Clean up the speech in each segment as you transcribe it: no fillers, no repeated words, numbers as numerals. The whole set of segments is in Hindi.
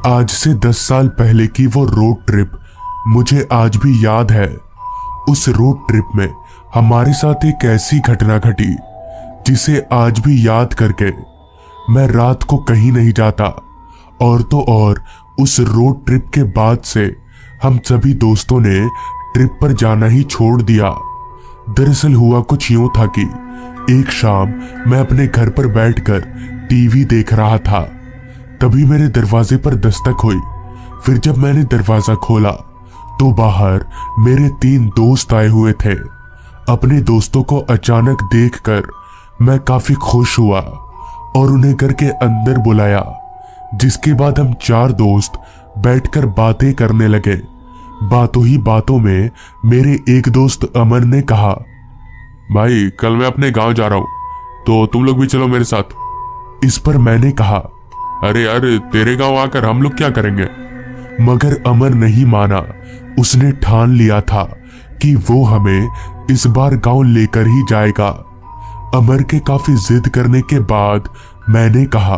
आज से 10 साल पहले की वो रोड ट्रिप मुझे आज भी याद है। उस रोड ट्रिप में हमारे साथ एक ऐसी घटना घटी जिसे आज भी याद करके मैं रात को कहीं नहीं जाता। और तो और उस रोड ट्रिप के बाद से हम सभी दोस्तों ने ट्रिप पर जाना ही छोड़ दिया। दरअसल हुआ कुछ यूं था कि एक शाम मैं अपने घर पर बैठकर टीवी देख रहा था, तभी मेरे दरवाजे पर दस्तक हुई। फिर जब मैंने दरवाजा खोला तो बाहर मेरे 3 दोस्त आए हुए थे। अपने दोस्तों को अचानक देखकर मैं काफी खुश हुआ और उन्हें घर के अंदर बुलाया, जिसके बाद हम 4 दोस्त बैठकर बातें करने लगे। बातों ही बातों में मेरे एक दोस्त अमर ने कहा, भाई कल मैं अपने गांव जा रहा हूं, तो तुम लोग भी चलो मेरे साथ। इस पर मैंने कहा, अरे यार तेरे गांव आकर हम लोग क्या करेंगे। मगर अमर नहीं माना। उसने ठान लिया था कि वो हमें इस बार गांव लेकर ही जाएगा। अमर के काफी जिद करने के बाद मैंने कहा,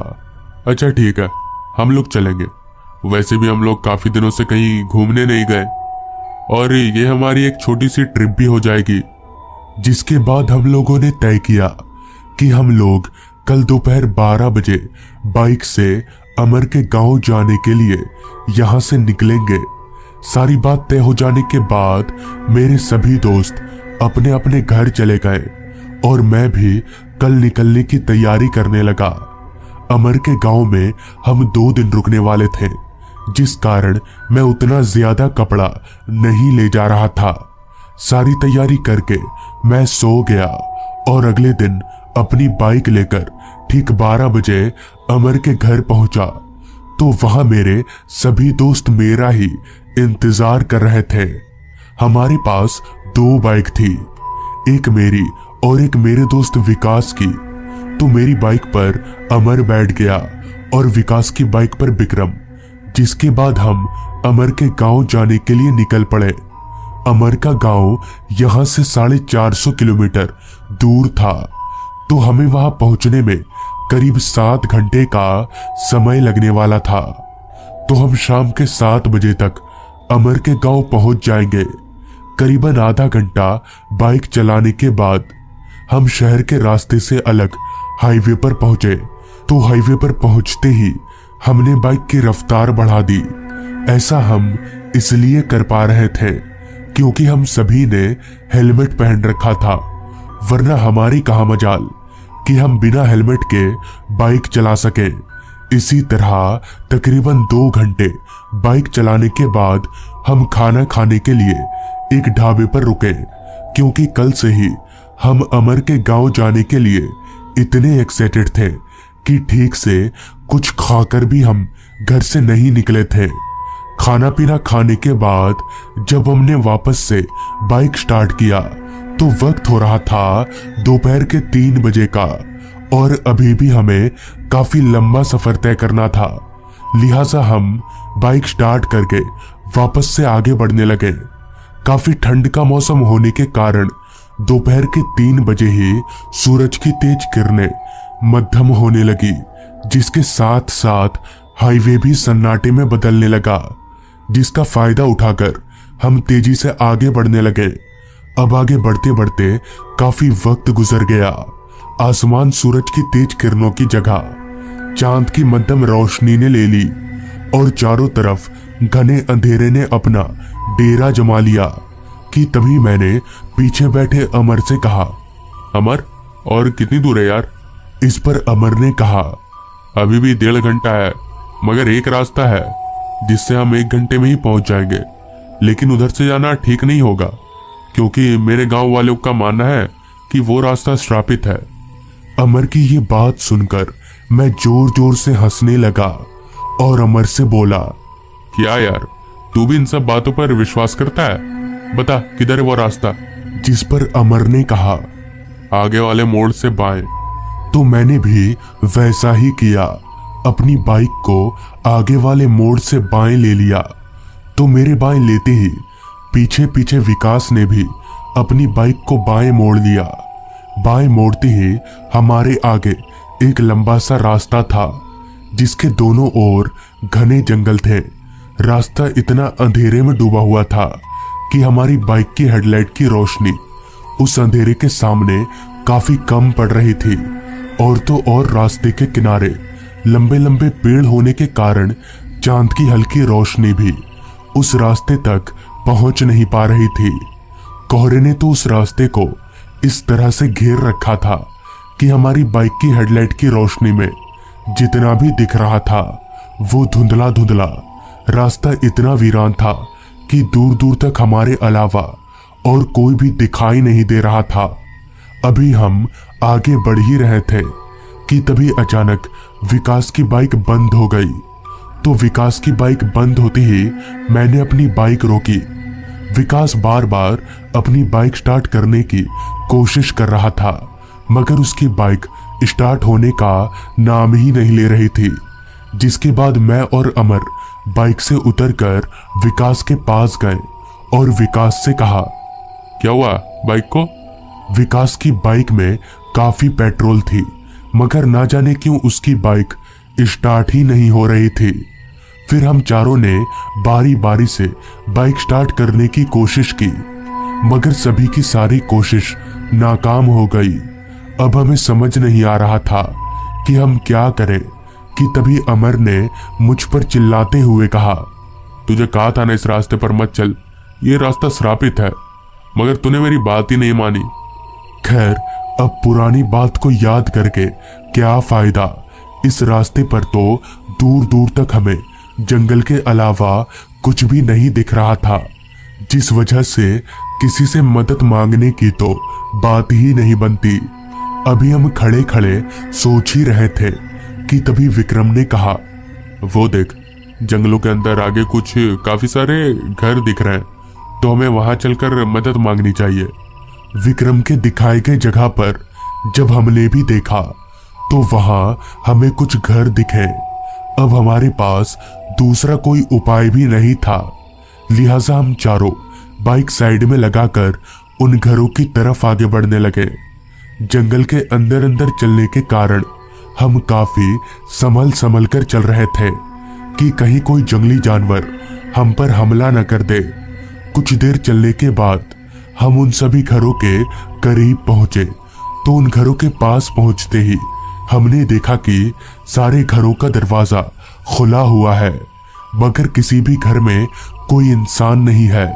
अच्छा ठीक है, हम लोग चलेंगे। वैसे भी हम लोग काफी दिनों से कहीं घूमने नहीं गए और ये हमारी एक छोटी सी ट्रिप भी हो जाएगी। जिसके बाद हम लोगों ने तय किया कि हम लोग कल दोपहर 12 बजे बाइक से अमर के गांव जाने के लिए यहां से निकलेंगे। सारी बात तय हो जाने के बाद मेरे सभी दोस्त अपने अपने घर चले गए और मैं भी कल निकलने की तैयारी करने लगा। अमर के गांव में हम 2 दिन रुकने वाले थे, जिस कारण मैं उतना ज्यादा कपड़ा नहीं ले जा रहा था। सारी तैयारी करके मैं सो गया और अगले दिन अपनी बाइक लेकर ठीक 12 बजे अमर के घर पहुंचा तो वहां मेरे सभी दोस्त मेरा ही इंतजार कर रहे थे। हमारे पास 2 बाइक थी, एक मेरी और एक मेरे दोस्त विकास की। तो मेरी बाइक पर अमर बैठ गया और विकास की बाइक पर विक्रम। जिसके बाद हम अमर के गांव जाने के लिए निकल पड़े। अमर का गांव यहां से 450 किलोमीटर दूर था, तो हमें वहां पहुंचने में करीब 7 घंटे का समय लगने वाला था। तो हम शाम के 7 बजे तक अमर के गांव पहुंच जाएंगे। करीबन आधा घंटा बाइक चलाने के बाद हम शहर के रास्ते से अलग हाईवे पर पहुंचे। तो हाईवे पर पहुंचते ही हमने बाइक की रफ्तार बढ़ा दी। ऐसा हम इसलिए कर पा रहे थे क्योंकि हम सभी ने हेलमेट पहन रखा था, वरना हमारी कहाँ मजाल कि हम बिना हेलमेट के बाइक चला सके। इसी तरह तकरीबन 2 घंटे बाइक चलाने के बाद हम खाना खाने के लिए एक ढाबे पर रुके, क्योंकि कल से ही हम अमर के गांव जाने के लिए इतने एक्साइटेड थे कि ठीक से कुछ खाकर भी हम घर से नहीं निकले थे। खाना पीना खाने के बाद जब हमने वापस से बाइक स्टार्ट किया तो वक्त हो रहा था दोपहर के 3 बजे का और अभी भी हमें काफी लंबा सफर तय करना था। लिहाजा हम बाइक स्टार्ट करके वापस से आगे बढ़ने लगे। काफी ठंड का मौसम होने के कारण दोपहर के 3 बजे ही सूरज की तेज किरणें मध्यम होने लगी, जिसके साथ साथ हाईवे भी सन्नाटे में बदलने लगा, जिसका फायदा उठाकर हम तेजी से आगे बढ़ने लगे। अब आगे बढ़ते बढ़ते काफी वक्त गुजर गया। आसमान सूरज की तेज किरणों की जगह चांद की मध्यम रोशनी ने ले ली और चारों तरफ घने अंधेरे ने अपना डेरा जमा लिया कि तभी मैंने पीछे बैठे अमर से कहा, अमर और कितनी दूर है यार। इस पर अमर ने कहा, अभी भी 1.5 घंटा है, मगर एक रास्ता है जिससे हम 1 घंटे में ही पहुंच जाएंगे, लेकिन उधर से जाना ठीक नहीं होगा क्योंकि मेरे गांव वालों का मानना है कि वो रास्ता श्रापित है। अमर की ये बात सुनकर मैं जोर जोर से हंसने लगा और अमर से बोला, क्या यार तू भी इन सब बातों पर विश्वास करता है, बता किधर है वो रास्ता। जिस पर अमर ने कहा, आगे वाले मोड़ से बाएं। तो मैंने भी वैसा ही किया, अपनी बाइक को आगे वाले मोड़ से बाएं ले लिया। तो मेरे बाएं लेते ही पीछे पीछे विकास ने भी अपनी बाइक को बाएं मोड़ लिया। बाएं मोड़ते ही हमारे आगे एक लंबा सा रास्ता था, जिसके दोनों ओर घने जंगल थे। रास्ता इतना अंधेरे में डूबा हुआ था कि हमारी बाइक की हेडलाइट की रोशनी उस अंधेरे के सामने काफी कम पड़ रही थी। और तो और रास्ते के किनारे लंबे लंबे पेड़ होने के कारण चांद की हल्की रोशनी भी उस रास्ते तक पहुंच नहीं पा रही थी। कोहरे ने तो उस रास्ते को इस तरह से घेर रखा था कि हमारी बाइक की हेडलाइट की रोशनी में जितना भी दिख रहा था वो धुंधला धुंधला। रास्ता इतना वीरान था कि दूर दूर तक हमारे अलावा और कोई भी दिखाई नहीं दे रहा था। अभी हम आगे बढ़ ही रहे थे कि तभी अचानक विकास की बाइक बंद हो गई। तो विकास की बाइक बंद होते ही मैंने अपनी बाइक रोकी। विकास बार बार अपनी बाइक स्टार्ट करने की कोशिश कर रहा था, मगर उसकी बाइक स्टार्ट होने का नाम ही नहीं ले रही थी। जिसके बाद मैं और अमर बाइक से उतरकर विकास के पास गए और विकास से कहा, क्या हुआ बाइक को? विकास की बाइक में काफी पेट्रोल थी, मगर ना जाने क्यों उसकी बाइक स्टार्ट ही नहीं हो रही थी। फिर हम चारों ने बारी बारी से बाइक स्टार्ट करने की कोशिश की, मगर सभी की सारी कोशिश नाकाम हो गई। अब हमें समझ नहीं आ रहा था कि हम क्या करें कि तभी अमर ने मुझ पर चिल्लाते हुए कहा, तुझे कहा था ना इस रास्ते पर मत चल, ये रास्ता श्रापित है, मगर तूने मेरी बात ही नहीं मानी। खैर, अब पुरानी बात को याद करके क्या फायदा। इस रास्ते पर तो दूर दूर तक हमें जंगल के अलावा कुछ भी नहीं दिख रहा था, जिस वजह से किसी से मदद मांगने की तो बात ही नहीं बनती। अभी हम खड़े खड़े सोच ही रहे थे कि तभी विक्रम ने कहा, वो देख, जंगलों के अंदर आगे कुछ काफी सारे घर दिख रहे हैं, तो हमें वहां चलकर मदद मांगनी चाहिए। विक्रम के दिखाए गए जगह पर जब हमने भी देखा तो वहां हमें कुछ घर दिखे। अब हमारे पास दूसरा कोई उपाय भी नहीं था, लिहाजा हम चारों बाइक साइड में लगाकर उन घरों की तरफ आगे बढ़ने लगे। जंगल के अंदर अंदर चलने के कारण हम काफी संभल संभल कर चल रहे थे कि कहीं कोई जंगली जानवर हम पर हमला न कर दे। कुछ देर चलने के बाद हम उन सभी घरों के करीब पहुंचे। तो उन घरों के पास पहुंचते ही हमने देखा कि सारे घरों का दरवाजा खुला हुआ है, मगर किसी भी घर में कोई इंसान नहीं है।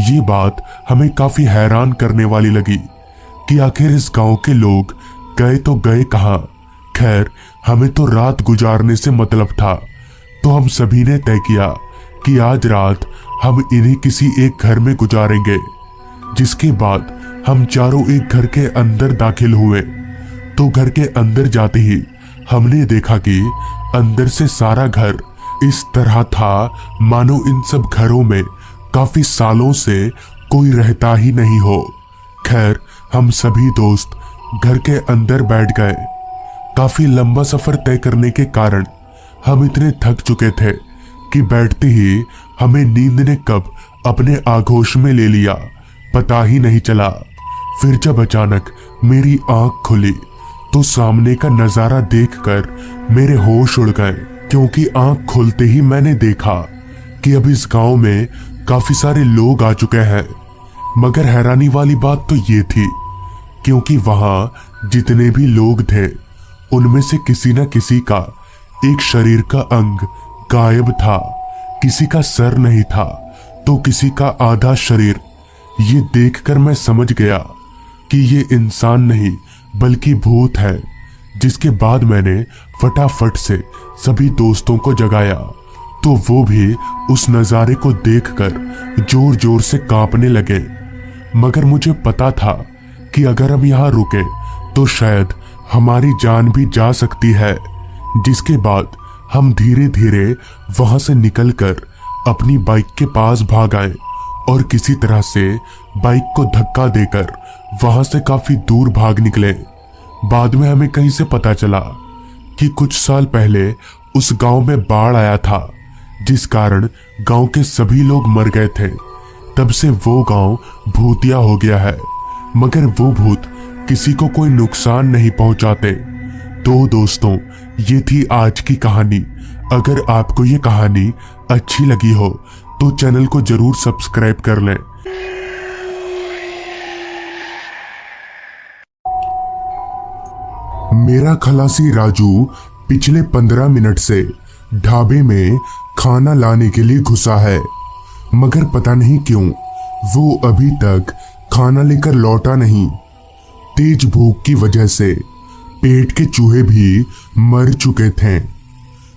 ये बात हमें काफी हैरान करने वाली लगी कि आखिर इस गांव के लोग गए तो गए कहां। खैर, हमें तो रात गुजारने से मतलब था, तो हम सभी ने तय किया कि आज रात हम इन्हीं किसी एक घर में गुजारेंगे। जिसके बाद हम चारों एक घर के अंदर दाखिल हुए। तो घर के अंदर जाते ही हमने देखा कि अंदर से सारा घर इस तरह था मानो इन सब घरों में काफी सालों से कोई रहता ही नहीं हो। खैर, हम सभी दोस्त घर के अंदर बैठ गए। काफी लंबा सफर तय करने के कारण हम इतने थक चुके थे कि बैठते ही हमें नींद ने कब अपने आगोश में ले लिया पता ही नहीं चला। फिर जब अचानक मेरी आंख खुली तो सामने का नजारा देखकर मेरे होश उड़ गए, क्योंकि आंख खुलते ही मैंने देखा कि अब इस गांव में काफी सारे लोग आ चुके हैं। मगर हैरानी वाली बात तो ये थी, क्योंकि वहां जितने भी लोग थे उनमें से किसी न किसी का एक शरीर का अंग गायब था। किसी का सर नहीं था तो किसी का आधा शरीर। ये देखकर मैं समझ गया कि ये इंसान नहीं बल्कि भूत है। जिसके बाद मैंने फटाफट से सभी दोस्तों को जगाया, तो वो भी उस नज़ारे को देखकर जोर जोर से कांपने लगे। मगर मुझे पता था कि अगर हम यहाँ रुके तो शायद हमारी जान भी जा सकती है। जिसके बाद हम धीरे धीरे वहां से निकलकर अपनी बाइक के पास भाग आए और किसी तरह से बाइक को धक्का देकर वहां से काफी दूर भाग निकले। बाद में हमें कहीं से पता चला कि कुछ साल पहले उस गांव में बाढ़ आया था, जिस कारण गांव के सभी लोग मर गए थे। तब से वो गांव भूतिया हो गया है, मगर वो भूत किसी को कोई नुकसान नहीं पहुंचाते। तो दोस्तों, ये थी आज की कहानी। अगर आपको ये कहानी अच्छी लगी हो तो चैनल को जरूर सब्सक्राइब कर लें। मेरा खलासी राजू पिछले 15 मिनट से ढाबे में खाना लाने के लिए घुसा है, मगर पता नहीं क्यों वो अभी तक खाना लेकर लौटा नहीं। तेज भूख की वजह से पेट के चूहे भी मर चुके थे।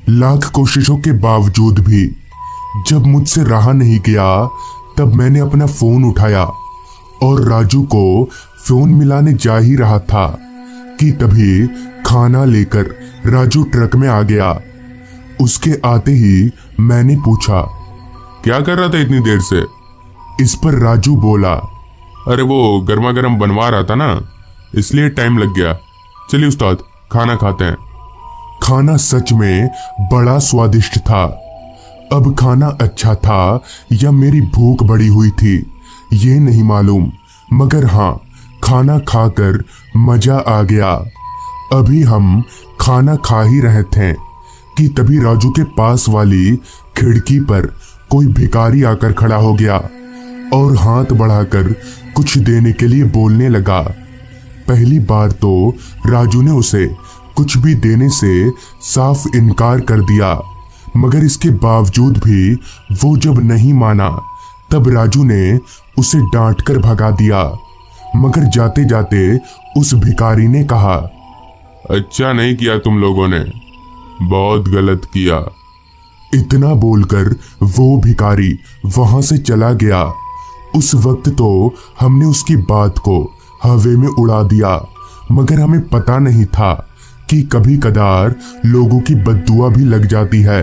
लाख कोशिशों के बावजूद भी जब मुझसे रहा नहीं गया, तब मैंने अपना फोन उठाया और राजू को फोन मिलाने जा ही रहा था कि तभी खाना लेकर राजू ट्रक में आ गया। उसके आते ही मैंने पूछा, क्या कर रहा था इतनी देर से? इस पर राजू बोला, अरे वो गर्मा गर्म बनवा रहा था ना, इसलिए टाइम लग गया। चलिए उस्ताद, खाना खाते हैं। खाना सच में बड़ा स्वादिष्ट था। अब खाना अच्छा था या मेरी भूख बढ़ी हुई थी ये नहीं मालूम, मगर हाँ, खाना खाकर मजा आ गया। अभी हम खाना खा ही रहे थे कि तभी राजू के पास वाली खिड़की पर कोई भिखारी आकर खड़ा हो गया और हाथ बढ़ाकर कुछ देने के लिए बोलने लगा। पहली बार तो राजू ने उसे कुछ भी देने से साफ इनकार कर दिया, मगर इसके बावजूद भी वो जब नहीं माना, तब राजू ने उसे डांटकर भगा दिया। मगर जाते जाते उस भिखारी ने कहा, अच्छा नहीं किया तुम लोगों ने, बहुत गलत किया। इतना बोलकर वो भिखारी वहां से चला गया। उस वक्त तो हमने उसकी बात को हवा में उड़ा दिया, मगर हमें पता नहीं था कि कभी कदार लोगों की बद्दुआ भी लग जाती है।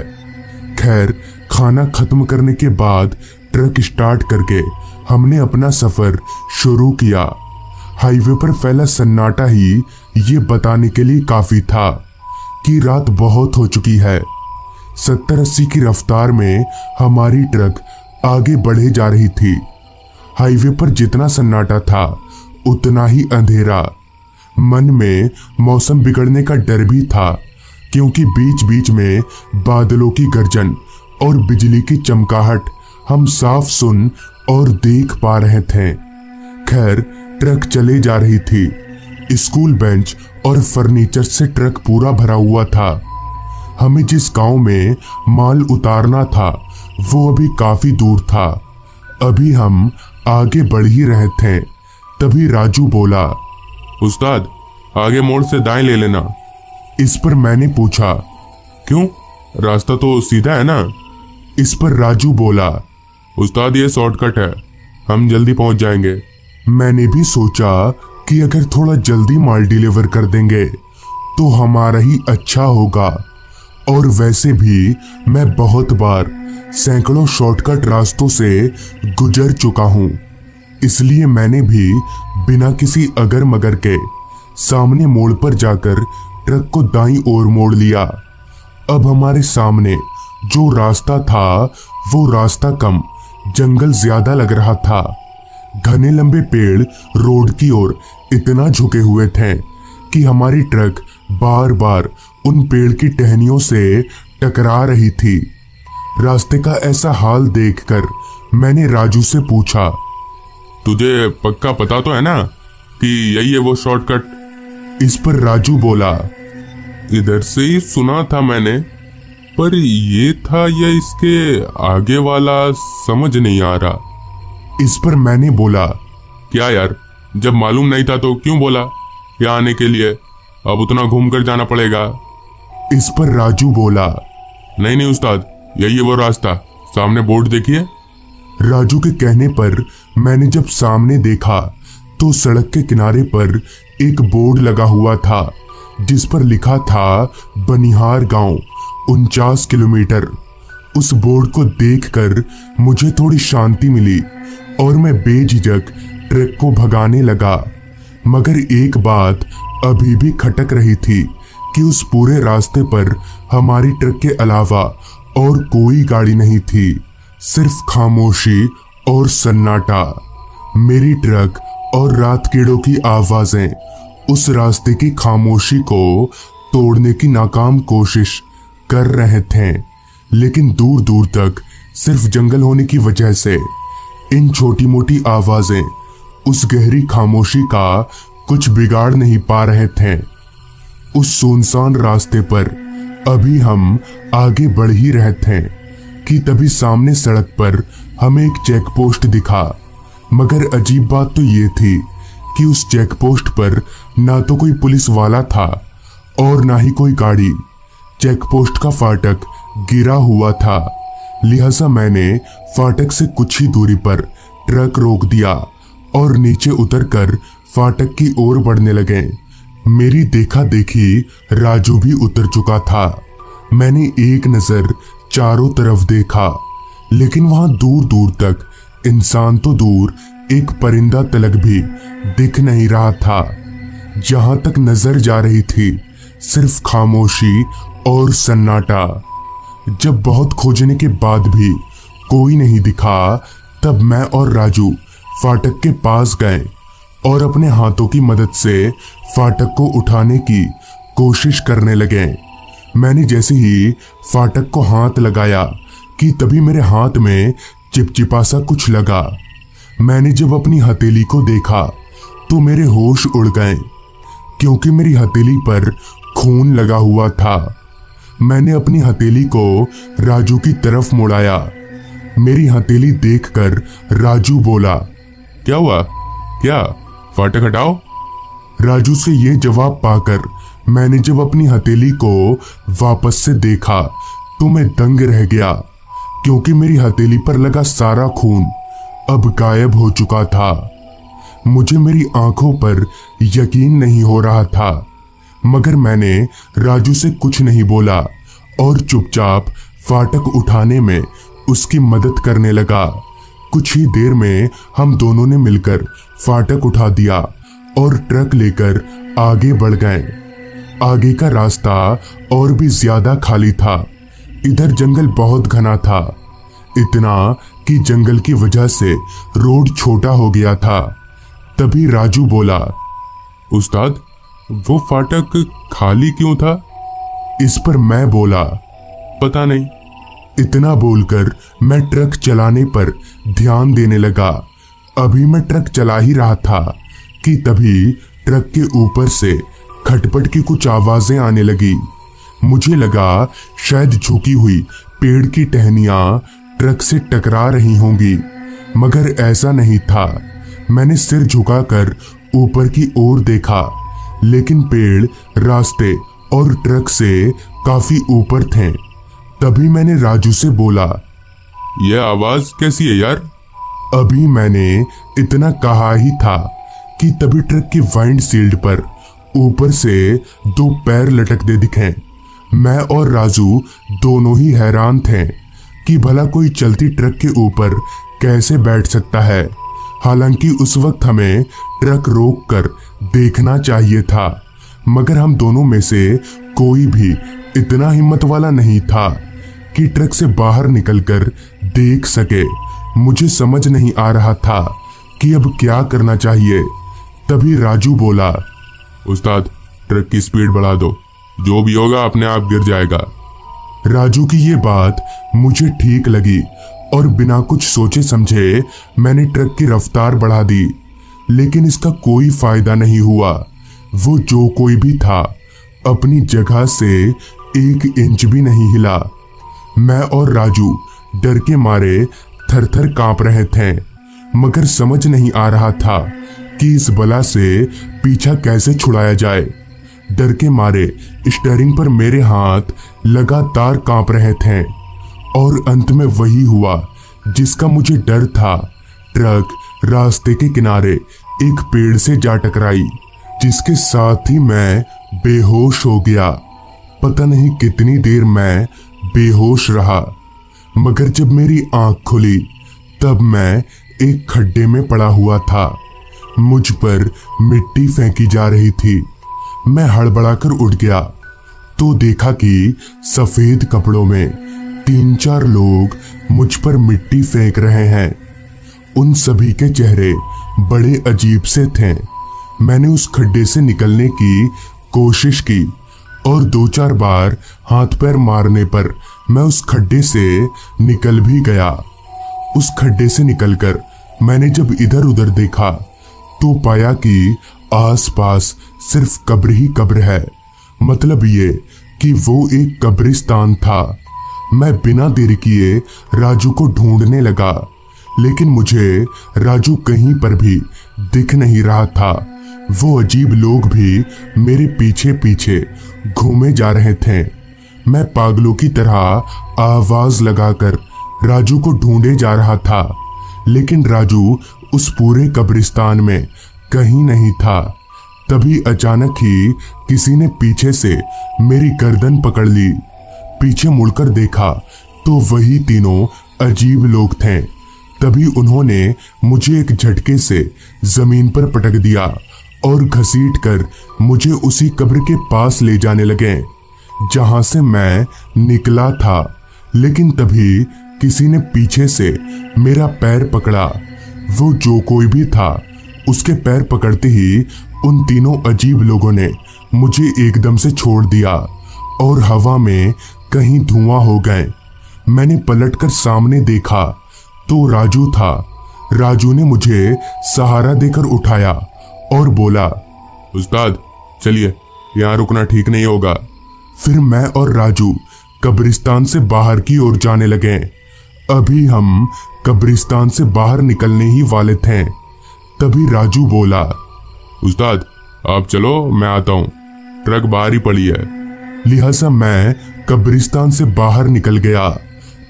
खैर, खाना खत्म करने के बाद ट्रक स्टार्ट करके हमने अपना सफर शुरू किया। हाईवे पर फैला सन्नाटा ही ये बताने के लिए काफी था कि रात बहुत हो चुकी है। 70-80 की रफ्तार में हमारी ट्रक आगे बढ़े जा रही थी। हाईवे पर जितना सन्नाटा था उतना ही अंधेरा। मन में मौसम बिगड़ने का डर भी था, क्योंकि बीच बीच में बादलों की गर्जन और बिजली की चमकाहट हम साफ सुन और देख पा रहे थे। खैर, ट्रक चले जा रही थी। स्कूल बेंच और फर्नीचर से ट्रक पूरा भरा हुआ था। हमें जिस गांव में माल उतारना था वो अभी काफी दूर था। अभी हम आगे बढ़ ही रहे थे, तभी राजू बोला, उस्ताद, आगे मोड़ से दाएं ले लेना। इस पर मैंने पूछा, क्यों? रास्ता तो सीधा है ना। इस पर राजू बोला, उस्ताद ये शॉर्टकट है, हम जल्दी पहुंच जाएंगे। मैंने भी सोचा कि अगर थोड़ा जल्दी माल डिलीवर कर देंगे तो हमारा ही अच्छा होगा, और वैसे भी मैं बहुत बार सैकड़ों शॉर्टकट रास्तों से गुजर चुका हूँ, इसलिए मैंने भी बिना किसी अगर मगर के सामने मोड़ पर जाकर ट्रक को दाईं ओर मोड़ लिया। अब हमारे सामने जो रास्ता था वो रास्ता कम, जंगल ज्यादा लग रहा था। घने लंबे पेड़ रोड की ओर इतना झुके हुए थे कि हमारी ट्रक बार बार उन पेड़ की टहनियों से टकरा रही थी। रास्ते का ऐसा हाल देखकर मैंने राजू से पूछा, तुझे पक्का पता तो है ना कि यही है वो शॉर्टकट? इस पर राजू बोला, इधर से ही सुना था मैंने, पर ये था या इसके आगे वाला समझ नहीं आ रहा। इस पर मैंने बोला, क्या यार, जब मालूम नहीं था तो क्यों बोला यहाँ आने के लिए? अब उतना घूमकर जाना पड़ेगा। इस पर राजू बोला, नहीं नहीं उस्ताद, यही है वो रास्ता, सामने बोर्ड देखिए। राजू के कहने पर मैंने जब सामने देखा तो सड़क के किनारे पर एक बोर्ड लगा हुआ था जिस पर लिखा था बनिहार गांव 49 किलोमीटर। उस बोर्ड को देखकर मुझे थोड़ी शांति मिली और मैं बेझिझक ट्रक को भगाने लगा। मगर एक बात अभी भी खटक रही थी कि उस पूरे रास्ते पर हमारी ट्रक के अलावा और कोई गाड़ी नहीं थी, सिर्फ खामोशी और सन्नाटा। मेरी ट्रक और रात कीड़ों की आवाजें उस रास्ते की खामोशी को तोड़ने की नाकाम कोशिश कर रहे थे, लेकिन दूर दूर तक सिर्फ जंगल होने की वजह से इन छोटी मोटी आवाजें उस गहरी खामोशी का कुछ बिगाड़ नहीं पा रहे थे। उस सुनसान रास्ते पर अभी हम आगे बढ़ ही रहे थे कि तभी सामने सड़क पर हमें एक चेक पोस्ट दिखा। मगर अजीब बात तो ये थी कि उस चेक पोस्ट पर ना तो कोई पुलिस वाला था और ना ही कोई गाड़ी। चेक पोस्ट का फाटक गिरा हुआ था, लिहाजा मैंने फाटक से कुछ ही दूरी पर ट्रक रोक दिया और नीचे उतरकर फाटक की ओर बढ़ने लगे। मेरी देखा देखी राजू भी उतर चुका था। मैंने एक नजर चारों तरफ देखा, लेकिन वहां दूर दूर तक इंसान तो दूर एक परिंदा तलक भी दिख नहीं रहा था। जहां तक नजर जा रही थी सिर्फ खामोशी और सन्नाटा। जब बहुत खोजने के बाद भी कोई नहीं दिखा, तब मैं और राजू फाटक के पास गए और अपने हाथों की मदद से फाटक को उठाने की कोशिश करने लगे। मैंने जैसे ही फाटक को हाथ लगाया कि तभी मेरे हाथ में चिपचिपा सा कुछ लगा। मैंने जब अपनी हथेली को देखा तो मेरे होश उड़ गए, क्योंकि मेरी हथेली पर खून लगा हुआ था। मैंने अपनी हथेली को राजू की तरफ मुड़ाया। मेरी हथेली देखकर राजू बोला, क्या हुआ? क्या? फाटक हटाओ। राजू से ये जवाब पाकर मैंने जब अपनी हथेली को वापस से देखा तो मैं दंग रह गया, क्योंकि मेरी हथेली पर लगा सारा खून अब गायब हो चुका था। मुझे मेरी आंखों पर यकीन नहीं हो रहा था, मगर मैंने राजू से कुछ नहीं बोला और चुपचाप फाटक उठाने में उसकी मदद करने लगा। कुछ ही देर में हम दोनों ने मिलकर फाटक उठा दिया और ट्रक लेकर आगे बढ़ गए। आगे का रास्ता और भी ज्यादा खाली था। इधर जंगल बहुत घना था, इतना कि जंगल की वजह से रोड छोटा हो गया था। तभी राजू बोला, उस्ताद, वो फाटक खाली क्यों था? इस पर मैं बोला, पता नहीं। इतना बोलकर मैं ट्रक चलाने पर ध्यान देने लगा। अभी मैं ट्रक चला ही रहा था कि तभी ट्रक के ऊपर से खटपट की कुछ आवाजें आने लगी। मुझे लगा शायद झुकी हुई पेड़ की टहनियां ट्रक से टकरा रही होंगी, मगर ऐसा नहीं था। मैंने सिर झुकाकर ऊपर की ओर देखा, लेकिन पेड़ रास्ते और ट्रक से काफी ऊपर थे। तभी मैंने राजू से बोला, यह आवाज कैसी है यार? अभी मैंने इतना कहा ही था कि तभी ट्रक की वाइंड शील्ड पर ऊपर से दो पैर लटकते दिखे। मैं और राजू दोनों ही हैरान थे कि भला कोई चलती ट्रक के ऊपर कैसे बैठ सकता है। हालांकि उस वक्त हमें ट्रक रोककर देखना चाहिए था, मगर हम दोनों में से कोई भी इतना हिम्मत वाला नहीं था कि ट्रक से बाहर निकलकर देख सके। मुझे समझ नहीं आ रहा था कि अब क्या करना चाहिए। तभी राजू बोला, उस्ताद, ट्रक की स्पीड बढ़ा दो, जो भी होगा अपने आप गिर जाएगा। राजू की ये बात मुझे ठीक लगी और बिना कुछ सोचे समझे मैंने ट्रक की रफ्तार बढ़ा दी, लेकिन इसका कोई फायदा नहीं हुआ। वो जो कोई भी था अपनी जगह से 1 इंच भी नहीं हिला। मैं और राजू डर के मारे थर थर कांप रहे थे, मगर समझ नहीं आ रहा था कि इस बला से पीछा कैसे छुड़ाया जाए। डर के मारे स्टीयरिंग पर मेरे हाथ लगातार कांप रहे थे और अंत में वही हुआ जिसका मुझे डर था। ट्रक रास्ते के किनारे एक पेड़ से जा टकराई, जिसके साथ ही मैं बेहोश हो गया। पता नहीं कितनी देर मैं बेहोश रहा, मगर जब मेरी आंख खुली तब मैं एक खड्डे में पड़ा हुआ था। मुझ पर मिट्टी फेंकी जा रही थी। मैं हड़बड़ाकर उठ गया तो देखा कि सफेद कपड़ों में 3-4 लोग मुझ पर मिट्टी फेंक रहे हैं। उन सभी के चेहरे बड़े अजीब से थे। मैंने उस खड्डे से निकलने की कोशिश की और 2-4 बार हाथ पैर मारने पर मैं उस खड्डे से निकल भी गया। उस खड्डे से निकलकर मैंने जब इधर उधर देखा तो पाया कि आसपास सिर्फ कब्र ही कब्र है। मतलब ये कि वो एक कब्रिस्तान था। मैं बिना देर किए राजू को ढूंढने लगा, लेकिन मुझे राजू कहीं पर भी दिख नहीं रहा था। वो अजीब लोग भी मेरे पीछे पीछे घूमे जा रहे थे। मैं पागलों की तरह आवाज लगाकर राजू को ढूंढे जा रहा था, लेकिन राजू उस पूरे कब्रिस्तान में कहीं नहीं था। तभी अचानक ही किसी ने पीछे से मेरी गर्दन पकड़ ली। पीछे मुड़कर देखा तो वही तीनों अजीब लोग थे। तभी उन्होंने मुझे एक झटके से जमीन पर पटक दिया और घसीटकर मुझे उसी कब्र के पास ले जाने लगे जहां से मैं निकला था। लेकिन तभी किसी ने पीछे से मेरा पैर पकड़ा। वो जो कोई भी था, उसके पैर पकड़ते ही उन तीनों अजीब लोगों ने मुझे एकदम से छोड़ दिया और हवा में कहीं धुआं हो गए। मैंने पलटकर सामने देखा तो राजू था। राजू ने मुझे सहारा देकर उठाया और बोला, उस्ताद चलिए, यहाँ रुकना ठीक नहीं होगा। फिर मैं और राजू कब्रिस्तान से बाहर की ओर जाने लगे। अभी हम कब्रिस्तान से बाहर निकलने ही वाले थे, तभी राजू बोला, उस्ताद आप चलो, मैं आता हूँ, ट्रक बाहर ही पड़ी है। लिहाजा मैं कब्रिस्तान से बाहर निकल गया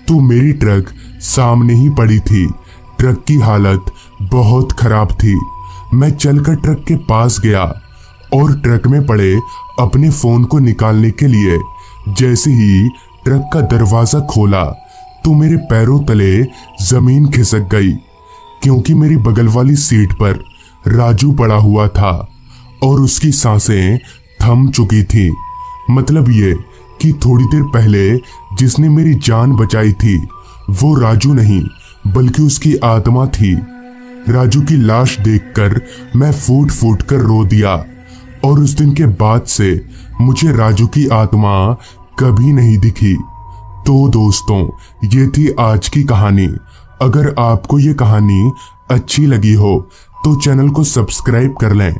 तो मेरी ट्रक सामने ही पड़ी थी। ट्रक की हालत बहुत खराब थी। मैं चलकर ट्रक के पास गया और ट्रक में पड़े अपने फोन को निकालने के लिए जैसे ही ट्रक का दरवाजा खोला तो मेरे पैरों तले जमीन खिसक गई, क्योंकि मेरी बगल वाली सीट पर राजू पड़ा हुआ था और उसकी सांसें थम चुकी थी। मतलब ये कि थोड़ी देर पहले जिसने मेरी जान बचाई थी वो राजू नहीं बल्कि उसकी आत्मा थी। राजू की लाश देखकर मैं फूट फूट कर रो दिया और उस दिन के बाद से मुझे राजू की आत्मा कभी नहीं दिखी। तो दोस्तों, ये थी आज की कहानी। अगर आपको ये कहानी अच्छी लगी हो तो चैनल को सब्सक्राइब कर लें